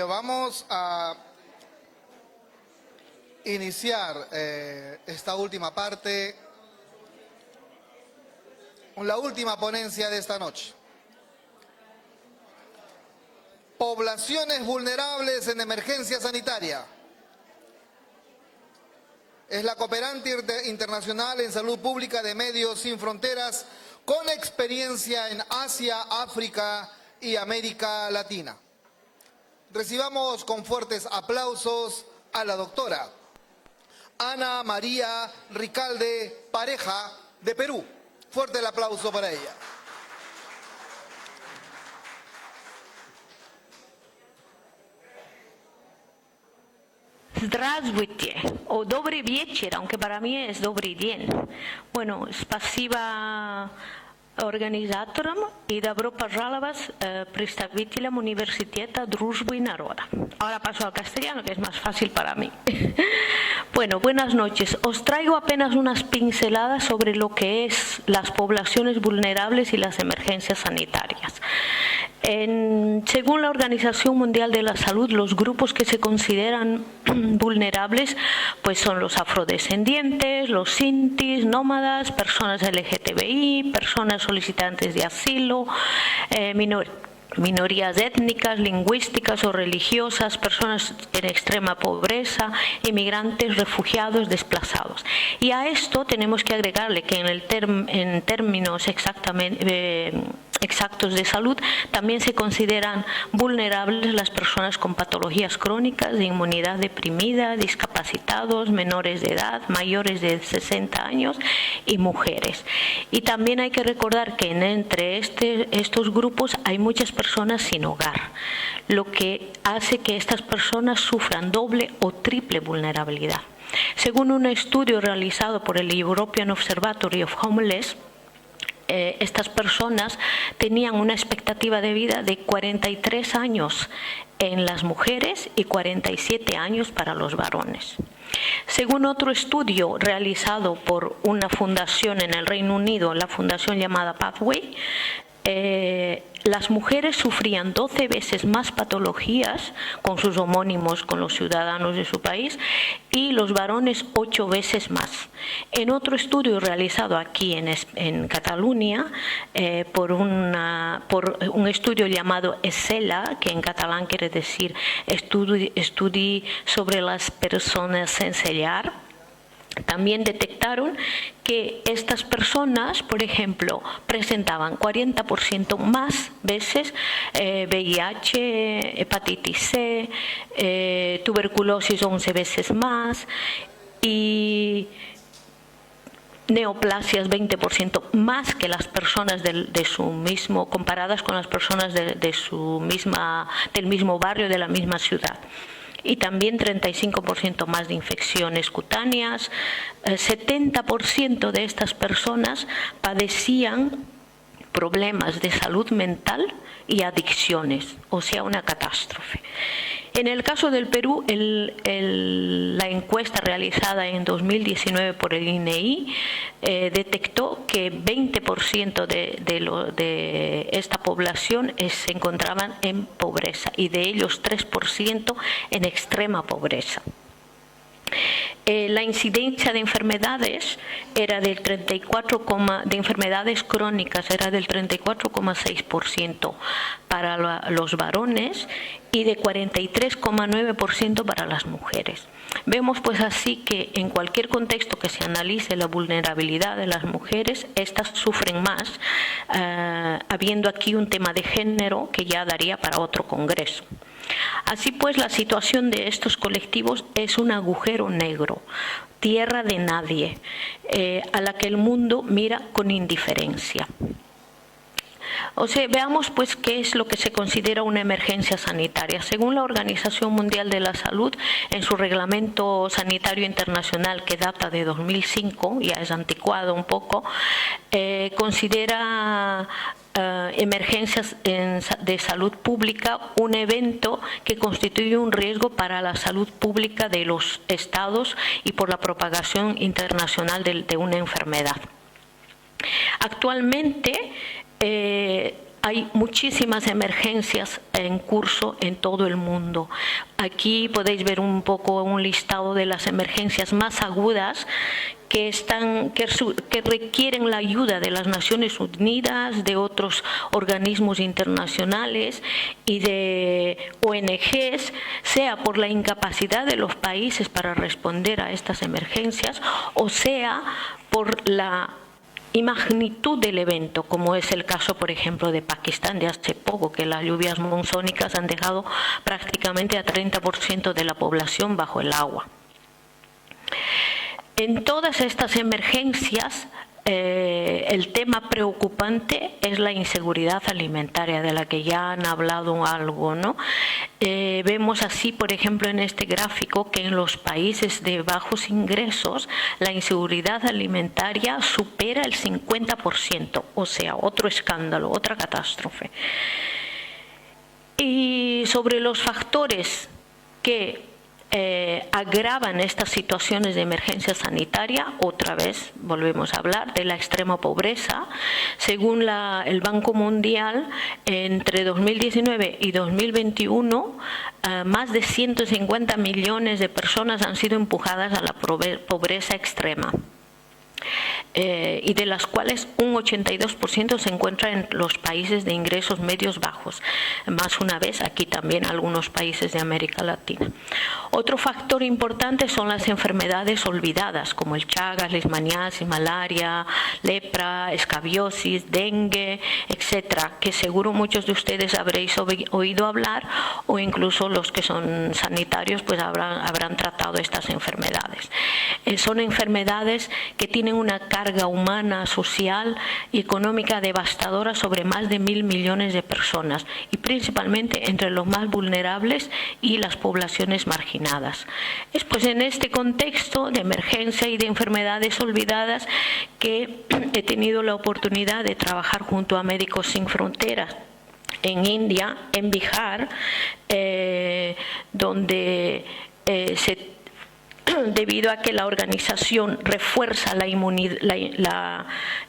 Vamos a iniciar esta última parte, la última ponencia de esta noche. Poblaciones vulnerables en emergencia sanitaria. Es la cooperante internacional en salud pública de Médicos Sin Fronteras con experiencia en Asia, África y América Latina. Recibamos con fuertes aplausos a la doctora Ana María Ricalde Pareja de Perú. Fuerte el aplauso para ella. Здравствуйте, o добрый вечер, aunque para mí es добрый день. Bueno, спасибо организаторам и добро пожаловать представителям Университета Дружбы и Народа. Ahora paso al castellano, que es más fácil para mí. Bueno, buenas noches. Os traigo apenas unas pinceladas sobre lo que es las poblaciones vulnerables y las emergencias sanitarias. Según la Organización Mundial de la Salud, los grupos que se consideran vulnerables pues son los afrodescendientes, los sintis, nómadas, personas LGTBI, personas solicitantes de asilo, minorías étnicas, lingüísticas o religiosas, personas en extrema pobreza, inmigrantes, refugiados, desplazados. Y a esto tenemos que agregarle que en términos exactos de salud también se consideran vulnerables las personas con patologías crónicas, de inmunidad deprimida, discapacitados, menores de edad, mayores de 60 años y mujeres. Y también hay que recordar que entre estos grupos hay muchas personas sin hogar, lo que hace que estas personas sufran doble o triple vulnerabilidad. Según un estudio realizado por el European Observatory of Homeless, estas personas tenían una expectativa de vida de 43 años en las mujeres y 47 años para los varones. Según otro estudio realizado por una fundación en el Reino Unido, la fundación llamada Pathway, las mujeres sufrían 12 veces más patologías con sus homónimos, con los ciudadanos de su país, y los varones 8 veces más. En otro estudio realizado aquí en Cataluña, por un estudio llamado ESELA, que en catalán quiere decir Estudi sobre las personas sense llar, también detectaron que estas personas, por ejemplo, presentaban 40% más veces VIH, hepatitis C, tuberculosis 11 veces más y neoplasias 20% más que las personas de su mismo, comparadas con las personas del mismo barrio, de la misma ciudad. Y también 35% más de infecciones cutáneas. 70% de estas personas padecían problemas de salud mental y adicciones, o sea, una catástrofe. En el caso del Perú, la encuesta realizada en 2019 por el INEI detectó que 20% de esta población se encontraban en pobreza y de ellos 3% en extrema pobreza. La incidencia de enfermedades era del 34, de enfermedades crónicas era del 34,6% para los varones y de 43,9% para las mujeres. Vemos pues así que en cualquier contexto que se analice la vulnerabilidad de las mujeres, estas sufren más, habiendo aquí un tema de género que ya daría para otro congreso. Así pues, la situación de estos colectivos es un agujero negro, tierra de nadie, a la que el mundo mira con indiferencia. O sea, veamos pues qué es lo que se considera una emergencia sanitaria. Según la Organización Mundial de la Salud, en su reglamento sanitario internacional que data de 2005, ya es anticuado un poco, considera emergencias de salud pública un evento que constituye un riesgo para la salud pública de los estados y por la propagación internacional de una enfermedad. Actualmente hay muchísimas emergencias en curso en todo el mundo. Aquí podéis ver un poco un listado de las emergencias más agudas que requieren la ayuda de las Naciones Unidas, de otros organismos internacionales y de ONGs, sea por la incapacidad de los países para responder a estas emergencias o sea por la magnitud del evento, como es el caso, por ejemplo, de Pakistán de hace poco, que las lluvias monzónicas han dejado prácticamente a 30% de la población bajo el agua. En todas estas emergencias, el tema preocupante es la inseguridad alimentaria, de la que ya han hablado algo, ¿no? Vemos así, por ejemplo, en este gráfico, que en los países de bajos ingresos la inseguridad alimentaria supera el 50%, o sea, otro escándalo, otra catástrofe. Y sobre los factores que agravan estas situaciones de emergencia sanitaria, otra vez volvemos a hablar de la extrema pobreza. Según el Banco Mundial, entre 2019 y 2021, más de 150 millones de personas han sido empujadas a la pobreza extrema. Y de las cuales un 82% se encuentra en los países de ingresos medios bajos. Más una vez, aquí también algunos países de América Latina. Otro factor importante son las enfermedades olvidadas, como el Chagas, leishmaniasis, malaria, lepra, escabiosis, dengue, etcétera, que seguro muchos de ustedes habréis oído hablar, o incluso los que son sanitarios pues habrán tratado estas enfermedades. Son enfermedades que tienen una carga humana, social y económica devastadora sobre más de 1.000 millones de personas, y principalmente entre los más vulnerables y las poblaciones marginadas. Es pues en este contexto de emergencia y de enfermedades olvidadas que he tenido la oportunidad de trabajar junto a Médicos Sin Fronteras en India, en Bihar, donde debido a que la organización refuerza la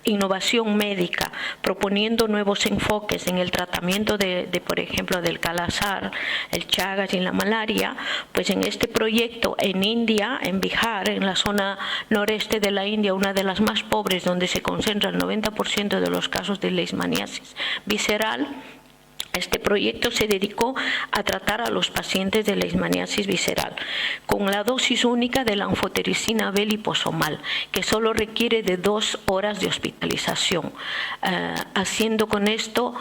innovación médica, proponiendo nuevos enfoques en el tratamiento por ejemplo, del Kala-Azar, el Chagas y la malaria, pues en este proyecto en India, en Bihar, en la zona noreste de la India, una de las más pobres, donde se concentra el 90% de los casos de leishmaniasis visceral, este proyecto se dedicó a tratar a los pacientes de leishmaniasis visceral con la dosis única de la anfotericina B liposomal, que solo requiere de 2 horas de hospitalización, haciendo con esto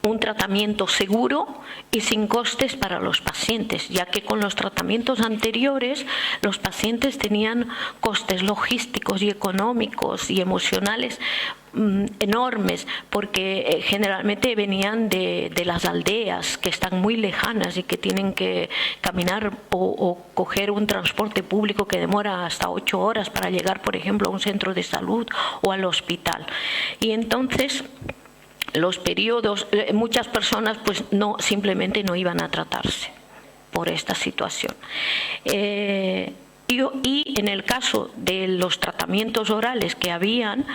un tratamiento seguro y sin costes para los pacientes, ya que con los tratamientos anteriores los pacientes tenían costes logísticos y económicos y emocionales enormes, porque generalmente venían de las aldeas que están muy lejanas y que tienen que caminar o coger un transporte público que demora hasta 8 horas para llegar, por ejemplo, a un centro de salud o al hospital. Y entonces los periodos, muchas personas pues simplemente no iban a tratarse por esta situación. Y en el caso de los tratamientos orales que habían,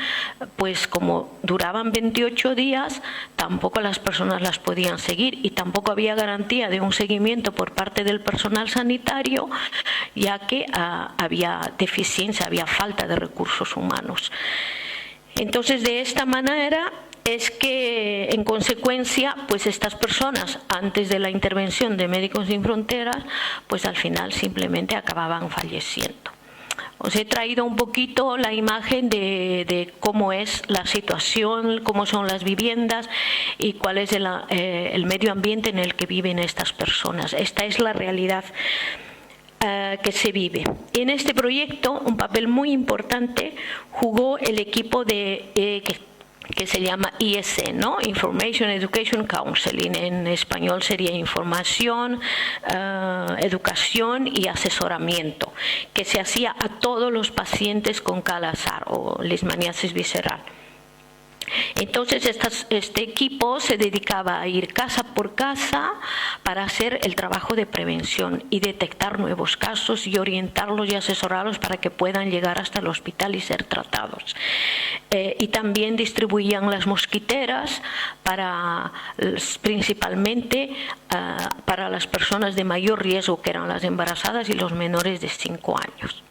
pues como duraban 28 días, tampoco las personas las podían seguir, y tampoco había garantía de un seguimiento por parte del personal sanitario, ya que había deficiencia, había falta de recursos humanos. Entonces, de esta manera es que, en consecuencia, pues estas personas, antes de la intervención de Médicos Sin Fronteras, pues al final simplemente acababan falleciendo. Os he traído un poquito la imagen de cómo es la situación, cómo son las viviendas y cuál es el medio ambiente en el que viven estas personas. Esta es la realidad que se vive. En este proyecto, un papel muy importante jugó el equipo que se llama IEC, ¿no? Information Education Counseling, en español sería información, educación y asesoramiento, que se hacía a todos los pacientes con Kala-Azar o leishmaniasis visceral. Entonces este equipo se dedicaba a ir casa por casa para hacer el trabajo de prevención y detectar nuevos casos y orientarlos y asesorarlos para que puedan llegar hasta el hospital y ser tratados. Y también distribuían las mosquiteras principalmente para las personas de mayor riesgo, que eran las embarazadas y los menores de 5 años.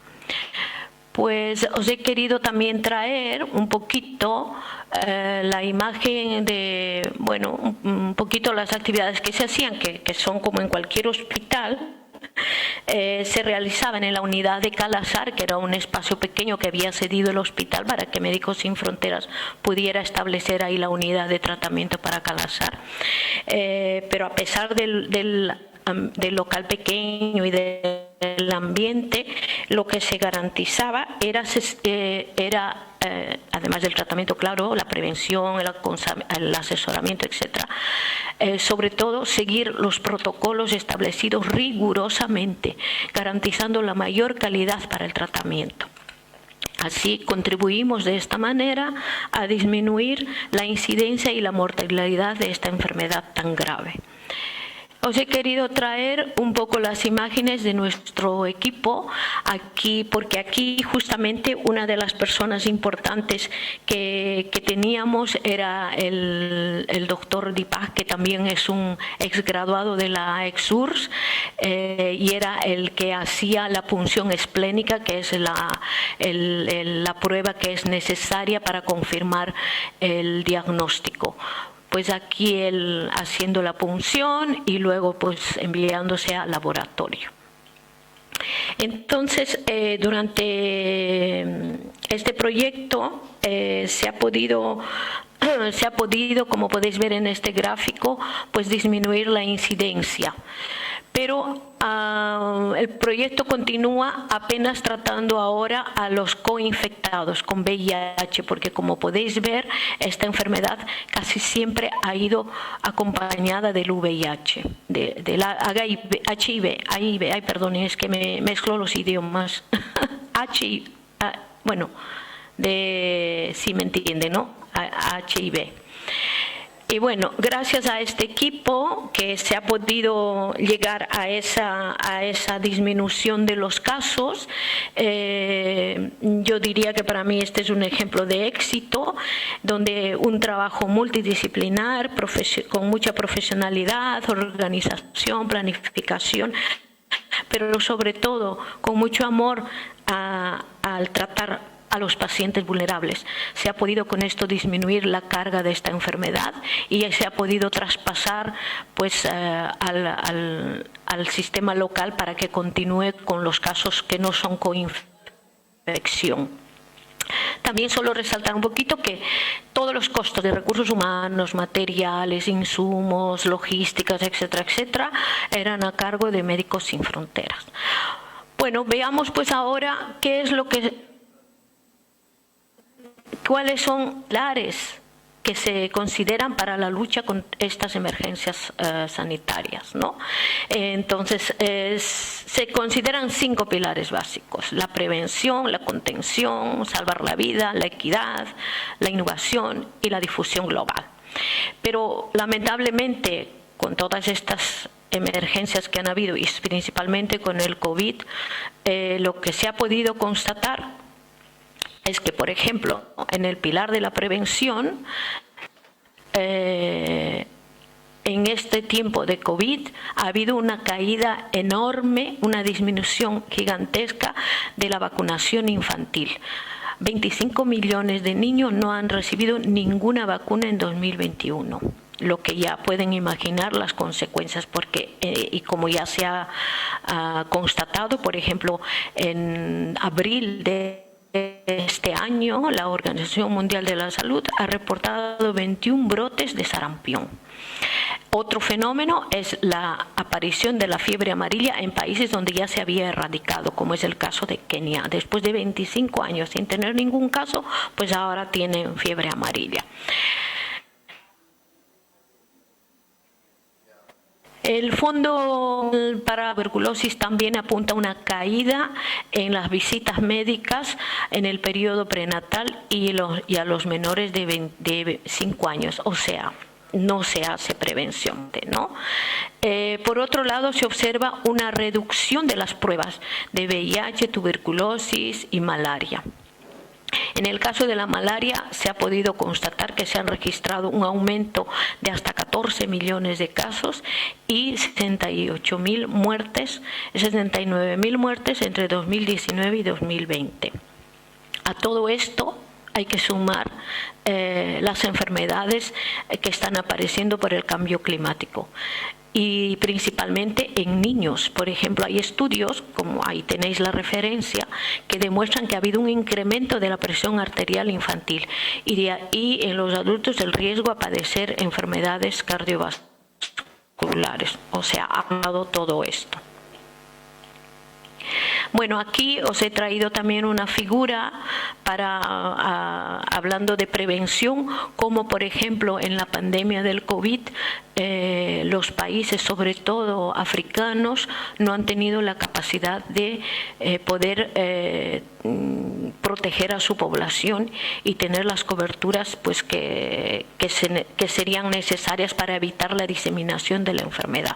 Pues os he querido también traer un poquito la imagen de, bueno, un poquito las actividades que se hacían, que son como en cualquier hospital. Se realizaban en la unidad de Calasar, que era un espacio pequeño que había cedido el hospital para que Médicos Sin Fronteras pudiera establecer ahí la unidad de tratamiento para Calasar. Pero a pesar del local pequeño y del ambiente, lo que se garantizaba era además del tratamiento, claro, la prevención, el asesoramiento, etcétera. Sobre todo, seguir los protocolos establecidos rigurosamente, garantizando la mayor calidad para el tratamiento. Así contribuimos de esta manera a disminuir la incidencia y la mortalidad de esta enfermedad tan grave. Os he querido traer un poco las imágenes de nuestro equipo aquí, porque aquí justamente una de las personas importantes que teníamos era el doctor Dipak, que también es un exgraduado de la EXURS, y era el que hacía la punción esplénica, que es la prueba que es necesaria para confirmar el diagnóstico. Pues aquí él haciendo la punción y luego pues enviándose al laboratorio. Entonces, durante este proyecto se ha podido, como podéis ver en este gráfico, pues disminuir la incidencia. Pero el proyecto continúa apenas tratando ahora a los coinfectados con VIH, porque como podéis ver, esta enfermedad casi siempre ha ido acompañada del VIH, de la HIV, ay, perdón, es que me mezclo los idiomas, bueno, si me entiende, ¿no? HIV. Y bueno, gracias a este equipo que se ha podido llegar a esa disminución de los casos, yo diría que para mí este es un ejemplo de éxito, donde un trabajo multidisciplinar, con mucha profesionalidad, organización, planificación, pero sobre todo con mucho amor al tratar a los pacientes vulnerables. Se ha podido con esto disminuir la carga de esta enfermedad y se ha podido traspasar pues al sistema local para que continúe con los casos que no son coinfección. También solo resaltar un poquito que todos los costos de recursos humanos, materiales, insumos, logísticas, etcétera, etcétera, eran a cargo de Médicos Sin Fronteras. Bueno, veamos pues ahora qué es lo que cuáles son pilares que se consideran para la lucha con estas emergencias sanitarias, ¿no? Entonces, se consideran 5 pilares básicos: la prevención, la contención, salvar la vida, la equidad, la innovación y la difusión global. Pero, lamentablemente, con todas estas emergencias que han habido, y principalmente con el COVID, lo que se ha podido constatar es que, por ejemplo, en el pilar de la prevención, en este tiempo de COVID ha habido una caída enorme, una disminución gigantesca de la vacunación infantil. 25 millones de niños no han recibido ninguna vacuna en 2021. Lo que ya pueden imaginar las consecuencias, porque y como ya se ha constatado, por ejemplo, en abril de este año, la Organización Mundial de la Salud ha reportado 21 brotes de sarampión. Otro fenómeno es la aparición de la fiebre amarilla en países donde ya se había erradicado, como es el caso de Kenia. Después de 25 años sin tener ningún caso, pues ahora tienen fiebre amarilla. El Fondo para la Tuberculosis también apunta a una caída en las visitas médicas en el periodo prenatal y a los menores de 5 años, o sea, no se hace prevención, ¿no? Por otro lado, se observa una reducción de las pruebas de VIH, tuberculosis y malaria. En el caso de la malaria se ha podido constatar que se han registrado un aumento de hasta 14 millones de casos y 69.000 muertes entre 2019 y 2020. A todo esto hay que sumar las enfermedades que están apareciendo por el cambio climático. Y principalmente en niños. Por ejemplo, hay estudios, como ahí tenéis la referencia, que demuestran que ha habido un incremento de la presión arterial infantil y en los adultos el riesgo a padecer enfermedades cardiovasculares. O sea, ha dado todo esto. Bueno, aquí os he traído también una figura hablando de prevención, como por ejemplo en la pandemia del COVID, los países, sobre todo africanos, no han tenido la capacidad de poder proteger a su población y tener las coberturas pues, que serían necesarias para evitar la diseminación de la enfermedad.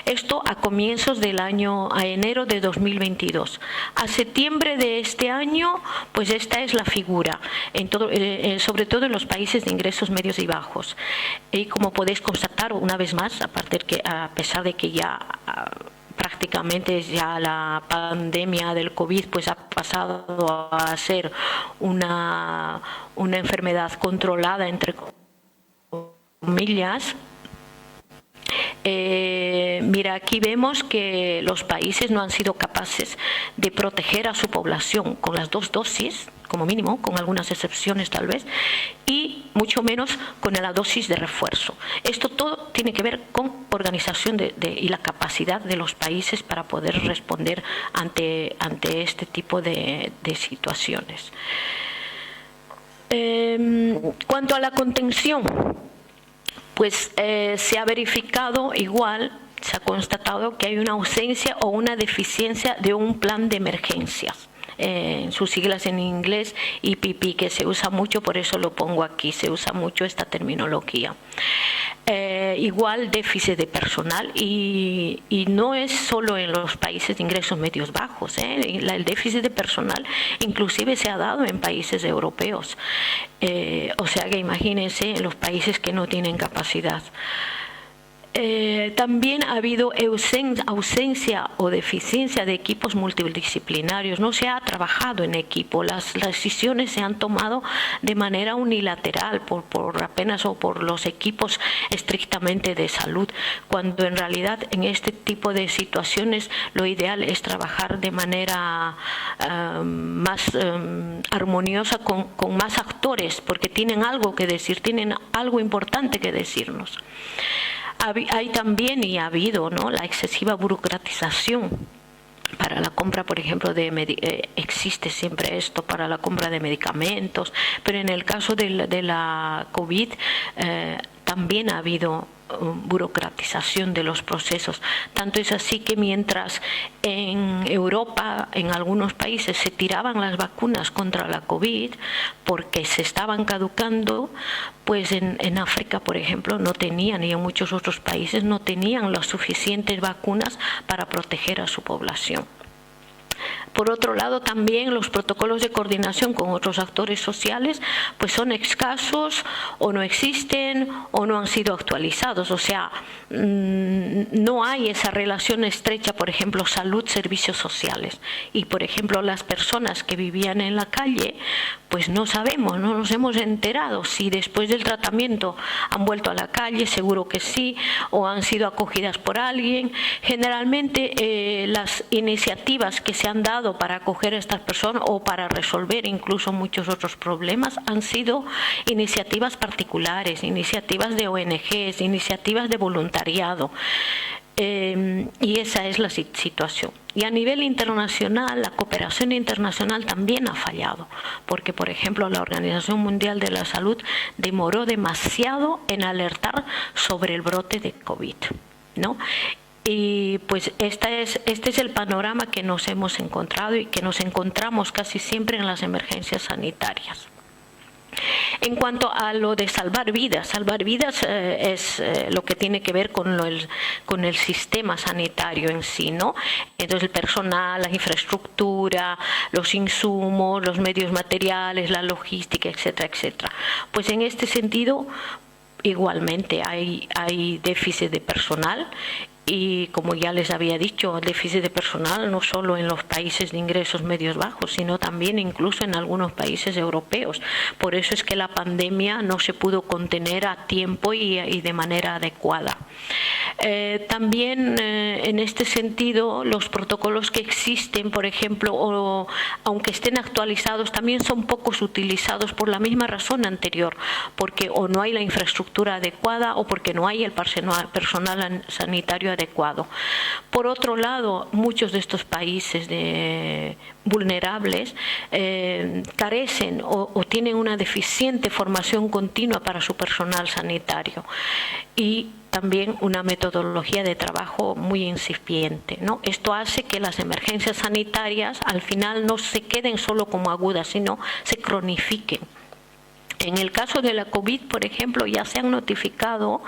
Esto a comienzos del año, a enero de 2022. A septiembre de este año, pues esta es la figura, sobre todo en los países de ingresos medios y bajos. Y como podéis constatar, una vez más, a pesar de que ya prácticamente ya la pandemia del COVID pues ha pasado a ser una enfermedad controlada, entre comillas. Mira, aquí vemos que los países no han sido capaces de proteger a su población con las 2 dosis, como mínimo, con algunas excepciones tal vez, y mucho menos con la dosis de refuerzo. Esto todo tiene que ver con organización y la capacidad de los países para poder responder ante este tipo de situaciones. Cuanto a la contención, pues se ha verificado igual, se ha constatado que hay una ausencia o una deficiencia de un plan de emergencias. Sus siglas en inglés, IPP, que se usa mucho, por eso lo pongo aquí, se usa mucho esta terminología. Igual déficit de personal y no es solo en los países de ingresos medios bajos, el déficit de personal inclusive se ha dado en países europeos, o sea que imagínense en los países que no tienen capacidad. También ha habido ausencia o deficiencia de equipos multidisciplinarios, no se ha trabajado en equipo, las decisiones se han tomado de manera unilateral por apenas o por los equipos estrictamente de salud, cuando en realidad en este tipo de situaciones lo ideal es trabajar de manera más armoniosa con más actores, porque tienen algo que decir, tienen algo importante que decirnos. Hay también y ha habido, ¿no?, la excesiva burocratización para la compra, por ejemplo, existe siempre esto para la compra de medicamentos, pero en el caso de la COVID también ha habido burocratización de los procesos. Tanto es así que mientras en Europa, en algunos países, se tiraban las vacunas contra la COVID porque se estaban caducando, pues en África, por ejemplo, no tenían, y en muchos otros países no tenían las suficientes vacunas para proteger a su población. Por otro lado, también los protocolos de coordinación con otros actores sociales pues son escasos o no existen o no han sido actualizados. O sea, no hay esa relación estrecha, por ejemplo, salud-servicios sociales. Y, por ejemplo, las personas que vivían en la calle, pues no sabemos, no nos hemos enterado si después del tratamiento han vuelto a la calle, seguro que sí, o han sido acogidas por alguien. Generalmente las iniciativas que se han dado para acoger a estas personas o para resolver incluso muchos otros problemas han sido iniciativas particulares, iniciativas de ONGs, iniciativas de voluntariado. Y esa es la situación. Y a nivel internacional, la cooperación internacional también ha fallado, porque, por ejemplo, la Organización Mundial de la Salud demoró demasiado en alertar sobre el brote de COVID. ¿no? Y pues este es el panorama que nos hemos encontrado y que nos encontramos casi siempre en las emergencias sanitarias. En cuanto a lo de salvar vidas es lo que tiene que ver con el sistema sanitario en sí, ¿no? Entonces el personal, la infraestructura, los insumos, los medios materiales, la logística, etcétera, etcétera. Pues en este sentido, igualmente hay déficit de personal. Y como ya les había dicho, el déficit de personal no solo en los países de ingresos medios bajos, sino también incluso en algunos países europeos. Por eso es que la pandemia no se pudo contener a tiempo y de manera adecuada. También en este sentido, los protocolos que existen, por ejemplo, aunque estén actualizados, también son pocos utilizados por la misma razón anterior, porque o no hay la infraestructura adecuada o porque no hay el personal sanitario adecuado. Por otro lado, muchos de estos países vulnerables carecen o tienen una deficiente formación continua para su personal sanitario y también una metodología de trabajo muy incipiente, ¿no? Esto hace que las emergencias sanitarias al final no se queden solo como agudas, sino se cronifiquen. En el caso de la COVID, por ejemplo, ya se han notificado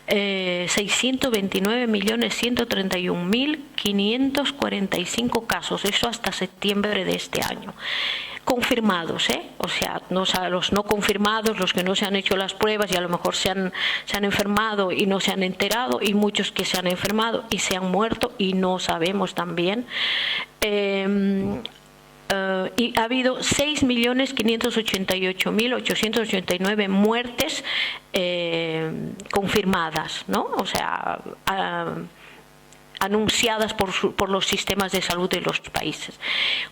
629.131.545 casos, eso hasta septiembre de este año. Confirmados, o sea, los no confirmados, los que no se han hecho las pruebas y a lo mejor se han enfermado y no se han enterado, y muchos que se han enfermado y se han muerto y no sabemos también. Y ha habido 6.588.889 muertes confirmadas, ¿no? O sea, anunciadas por los sistemas de salud de los países.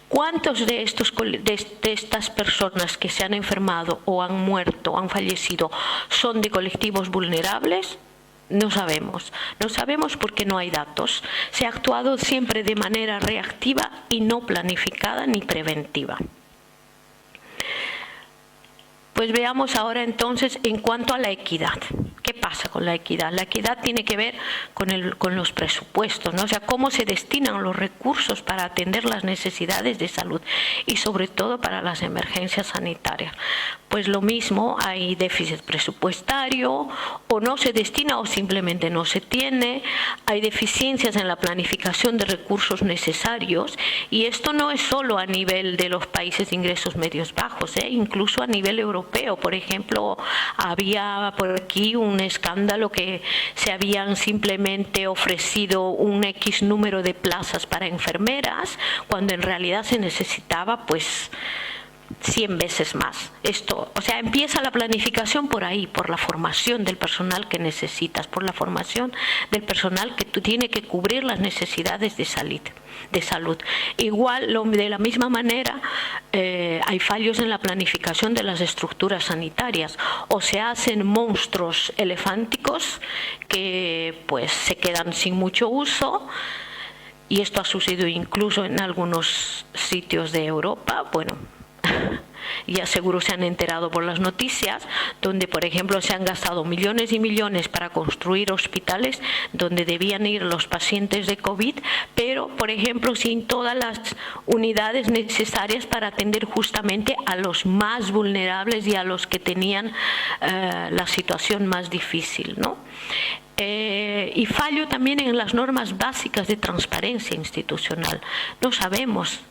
¿Cuántos de estas personas que se han enfermado o han muerto, han fallecido, son de colectivos vulnerables? No sabemos. No sabemos porque no hay datos. Se ha actuado siempre de manera reactiva y no planificada ni preventiva. Pues veamos ahora entonces en cuanto a la equidad. ¿Qué pasa con la equidad? La equidad tiene que ver con los presupuestos, ¿no? O sea, cómo se destinan los recursos para atender las necesidades de salud y sobre todo para las emergencias sanitarias. Pues lo mismo, hay déficit presupuestario, o no se destina o simplemente no se tiene, hay deficiencias en la planificación de recursos necesarios, y esto no es solo a nivel de los países de ingresos medios bajos, incluso a nivel europeo. Por ejemplo, había por aquí un escándalo que se habían simplemente ofrecido un X número de plazas para enfermeras, cuando en realidad se necesitaba pues 100 veces más. Esto, o sea, empieza la planificación por ahí, por la formación del personal que necesitas, por la formación del personal que tiene que cubrir las necesidades de salud. Igual, de la misma manera, hay fallos en la planificación de las estructuras sanitarias, o se hacen monstruos elefánticos que pues se quedan sin mucho uso. Y esto ha sucedido incluso en algunos sitios de Europa. Bueno, ya seguro se han enterado por las noticias, donde por ejemplo se han gastado millones y millones para construir hospitales donde debían ir los pacientes de COVID, pero por ejemplo sin todas las unidades necesarias para atender justamente a los más vulnerables y a los que tenían la situación más difícil, ¿no? Y fallo también en las normas básicas de transparencia institucional. No sabemos,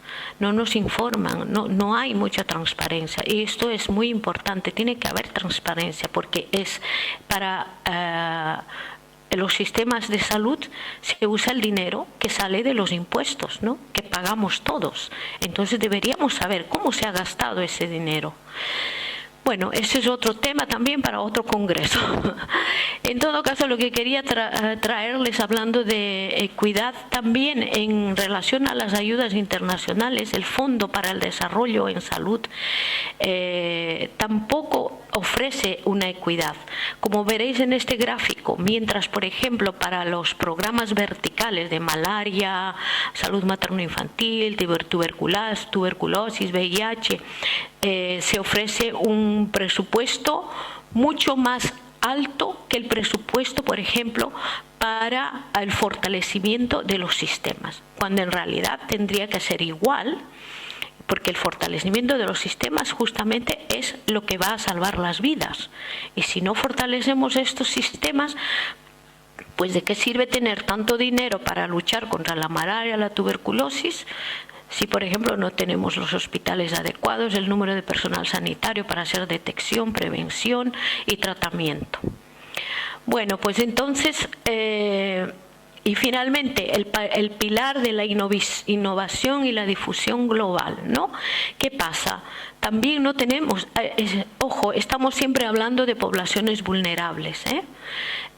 no nos informan, no hay mucha transparencia, y esto es muy importante. Tiene que haber transparencia porque es para los sistemas de salud se usa el dinero que sale de los impuestos, ¿no?, que pagamos todos. Entonces deberíamos saber cómo se ha gastado ese dinero. Bueno, ese es otro tema también para otro congreso. En todo caso, lo que quería traerles hablando de equidad también en relación a las ayudas internacionales, el Fondo para el Desarrollo en Salud tampoco ofrece una equidad. Como veréis en este gráfico, mientras, por ejemplo, para los programas verticales de malaria, salud materno-infantil, tuberculosis, VIH, se ofrece un presupuesto mucho más alto que el presupuesto, por ejemplo, para el fortalecimiento de los sistemas, cuando en realidad tendría que ser igual, porque el fortalecimiento de los sistemas justamente es lo que va a salvar las vidas. Y si no fortalecemos estos sistemas, pues ¿de qué sirve tener tanto dinero para luchar contra la malaria, la tuberculosis, si por ejemplo no tenemos los hospitales adecuados, el número de personal sanitario para hacer detección, prevención y tratamiento? Bueno, pues entonces, y finalmente, el pilar de la innovación y la difusión global, ¿no? ¿Qué pasa? También no tenemos, ojo, estamos siempre hablando de poblaciones vulnerables,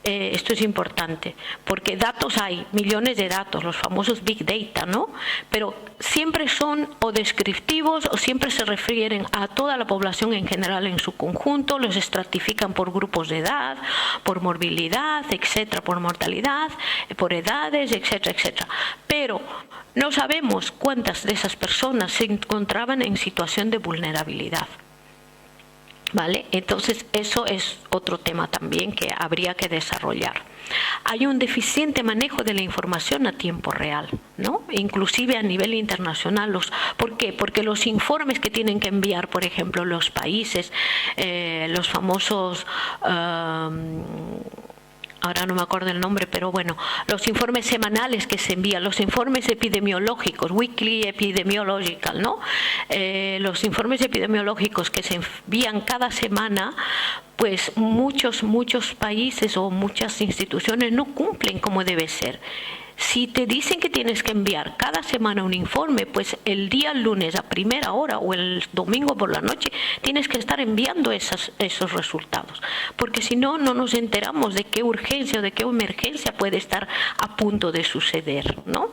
esto es importante, porque datos hay, millones de datos, los famosos Big Data, ¿no? Pero siempre son o descriptivos o siempre se refieren a toda la población en general en su conjunto, los estratifican por grupos de edad, por morbilidad, etcétera, por mortalidad, por edades, etcétera, etcétera. Pero no sabemos cuántas de esas personas se encontraban en situación de vulnerabilidad. ¿Vale? Entonces eso es otro tema también que habría que desarrollar. Hay un deficiente manejo de la información a tiempo real, ¿no? Inclusive a nivel internacional. ¿Por qué? Porque los informes que tienen que enviar, por ejemplo, los países, los famosos... ahora no me acuerdo el nombre, pero bueno, los informes semanales que se envían, los informes epidemiológicos, weekly epidemiological, ¿no? Los informes epidemiológicos que se envían cada semana, pues muchos países o muchas instituciones no cumplen como debe ser. Si te dicen que tienes que enviar cada semana un informe, pues el día lunes a primera hora o el domingo por la noche tienes que estar enviando esos resultados, porque si no, no nos enteramos de qué urgencia o de qué emergencia puede estar a punto de suceder, ¿no?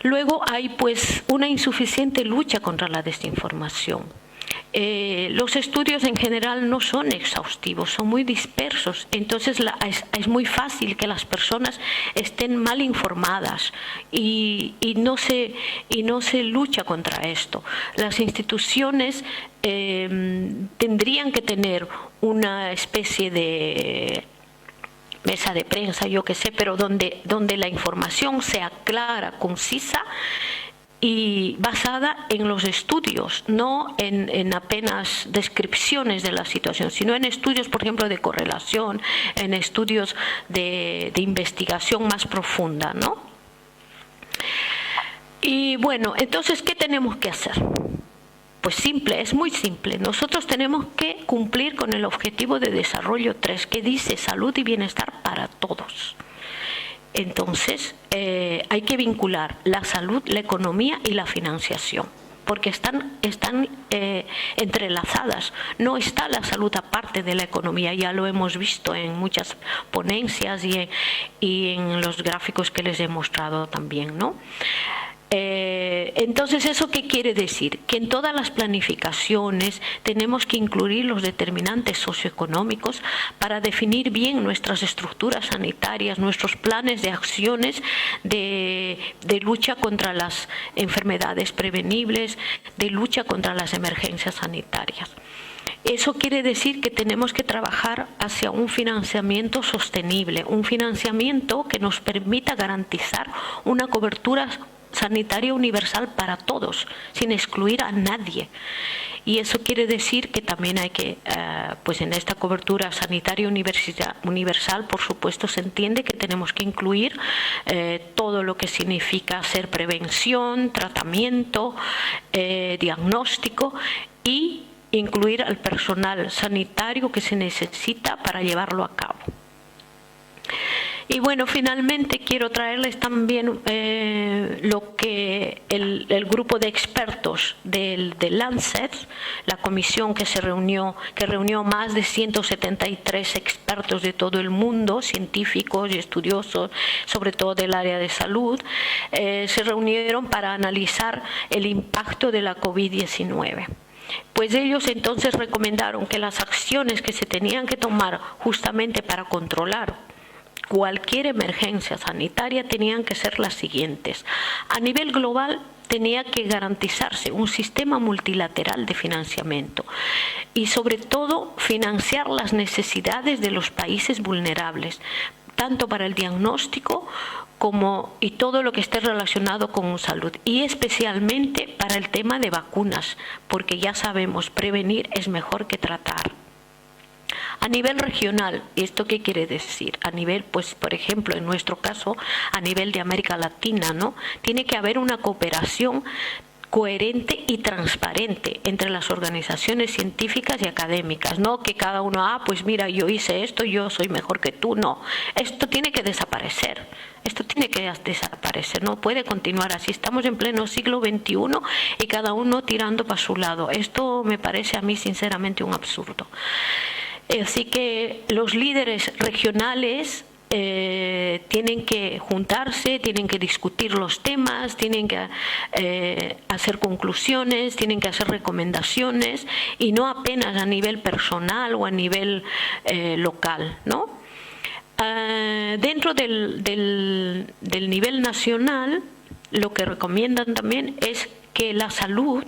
Luego hay pues una insuficiente lucha contra la desinformación. Los estudios en general no son exhaustivos, son muy dispersos, entonces es muy fácil que las personas estén mal informadas y no se lucha contra esto. Las instituciones tendrían que tener una especie de mesa de prensa, yo qué sé, pero donde la información sea clara, concisa y basada en los estudios, no en apenas descripciones de la situación, sino en estudios, por ejemplo, de correlación, en estudios de investigación más profunda, ¿no? Y bueno, entonces, ¿qué tenemos que hacer? Pues simple, es muy simple. Nosotros tenemos que cumplir con el Objetivo de Desarrollo 3, que dice salud y bienestar para todos. Entonces, hay que vincular la salud, la economía y la financiación, porque están entrelazadas. No está la salud aparte de la economía, ya lo hemos visto en muchas ponencias y en los gráficos que les he mostrado también, ¿no? Entonces, ¿eso qué quiere decir? Que en todas las planificaciones tenemos que incluir los determinantes socioeconómicos para definir bien nuestras estructuras sanitarias, nuestros planes de acciones de lucha contra las enfermedades prevenibles, de lucha contra las emergencias sanitarias. Eso quiere decir que tenemos que trabajar hacia un financiamiento sostenible, un financiamiento que nos permita garantizar una cobertura sanitaria universal para todos, sin excluir a nadie. Y eso quiere decir que también hay que, pues en esta cobertura sanitaria universal, por supuesto, se entiende que tenemos que incluir todo lo que significa hacer prevención, tratamiento, diagnóstico y incluir al personal sanitario que se necesita para llevarlo a cabo. Y bueno, finalmente quiero traerles también lo que el grupo de expertos del Lancet, la comisión que reunió más de 173 expertos de todo el mundo, científicos y estudiosos, sobre todo del área de salud, se reunieron para analizar el impacto de la COVID-19. Pues ellos entonces recomendaron que las acciones que se tenían que tomar justamente para controlar cualquier emergencia sanitaria tenían que ser las siguientes. A nivel global tenía que garantizarse un sistema multilateral de financiamiento y sobre todo financiar las necesidades de los países vulnerables, tanto para el diagnóstico y todo lo que esté relacionado con salud, y especialmente para el tema de vacunas, porque ya sabemos, prevenir es mejor que tratar. A nivel regional, ¿esto qué quiere decir? A nivel, pues, por ejemplo, en nuestro caso, a nivel de América Latina, ¿no? Tiene que haber una cooperación coherente y transparente entre las organizaciones científicas y académicas, no que cada uno, pues mira, yo hice esto, yo soy mejor que tú, no. Esto tiene que desaparecer. Esto tiene que desaparecer, no puede continuar así. Estamos en pleno siglo XXI y cada uno tirando para su lado. Esto me parece a mí sinceramente un absurdo. Así que los líderes regionales tienen que juntarse, tienen que discutir los temas, tienen que hacer conclusiones, tienen que hacer recomendaciones, y no apenas a nivel personal o a nivel local, ¿no? Dentro del nivel nacional, lo que recomiendan también es que la salud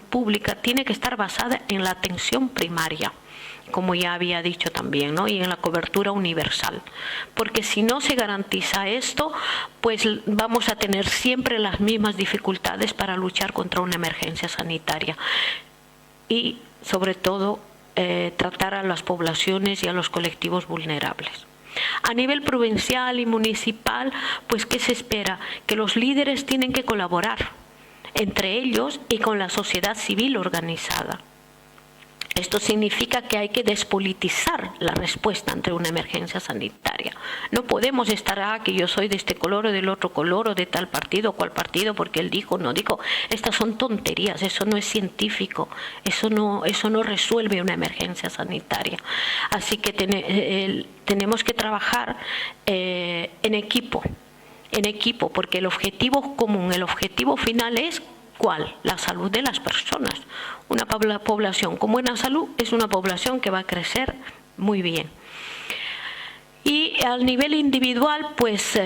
pública tiene que estar basada en la atención primaria, como ya había dicho también, ¿no? Y en la cobertura universal, porque si no se garantiza esto, pues vamos a tener siempre las mismas dificultades para luchar contra una emergencia sanitaria y sobre todo tratar a las poblaciones y a los colectivos vulnerables. A nivel provincial y municipal, pues ¿qué se espera? Que los líderes tienen que colaborar entre ellos y con la sociedad civil organizada. Esto significa que hay que despolitizar la respuesta ante una emergencia sanitaria. No podemos estar, que yo soy de este color o del otro color o de tal partido o cual partido porque él dijo o no dijo. Estas son tonterías, eso no es científico, eso no resuelve una emergencia sanitaria. Así que tenemos que trabajar en equipo, porque el objetivo común, el objetivo final es ¿cuál? La salud de las personas. Una población con buena salud es una población que va a crecer muy bien. Y al nivel individual, pues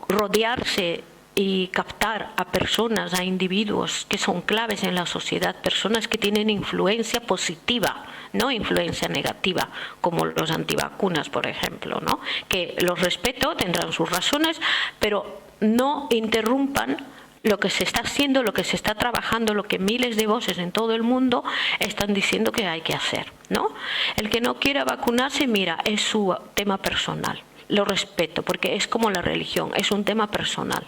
rodearse y captar a personas, a individuos que son claves en la sociedad, personas que tienen influencia positiva, no influencia negativa, como los antivacunas, por ejemplo, ¿no? Que los respeto, tendrán sus razones, pero no interrumpan lo que se está haciendo, lo que se está trabajando, lo que miles de voces en todo el mundo están diciendo que hay que hacer, ¿no? El que no quiera vacunarse, mira, es su tema personal. Lo respeto, porque es como la religión, es un tema personal.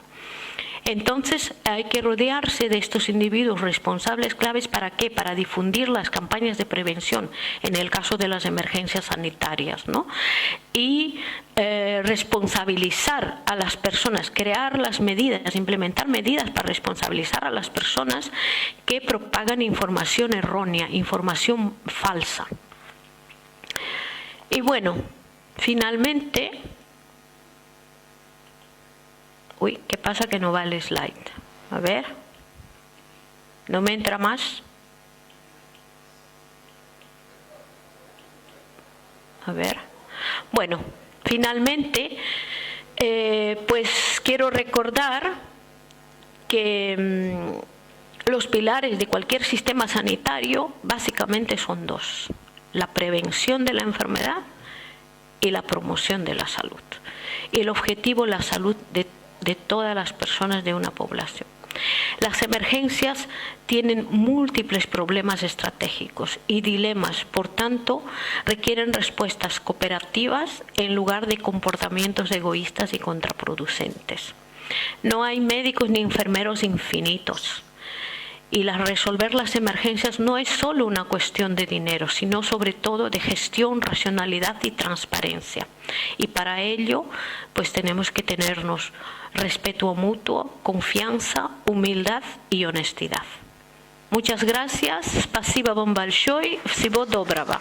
Entonces hay que rodearse de estos individuos responsables claves. ¿Para qué? Para difundir las campañas de prevención en el caso de las emergencias sanitarias, ¿no? Y responsabilizar a las personas, crear las medidas, implementar medidas para responsabilizar a las personas que propagan información errónea, información falsa. Y bueno, finalmente... Uy, ¿qué pasa que no va el slide? A ver. ¿No me entra más? A ver. Bueno, finalmente, pues quiero recordar que los pilares de cualquier sistema sanitario básicamente son dos: la prevención de la enfermedad y la promoción de la salud. Y el objetivo, la salud de todas las personas de una población. Las emergencias tienen múltiples problemas estratégicos y dilemas, por tanto, requieren respuestas cooperativas en lugar de comportamientos egoístas y contraproducentes. No hay médicos ni enfermeros infinitos. Y resolver las emergencias no es solo una cuestión de dinero, sino sobre todo de gestión, racionalidad y transparencia. Y para ello, pues tenemos que tenernos respeto mutuo, confianza, humildad y honestidad. Muchas gracias. Спасибо вам большое. Всего доброго.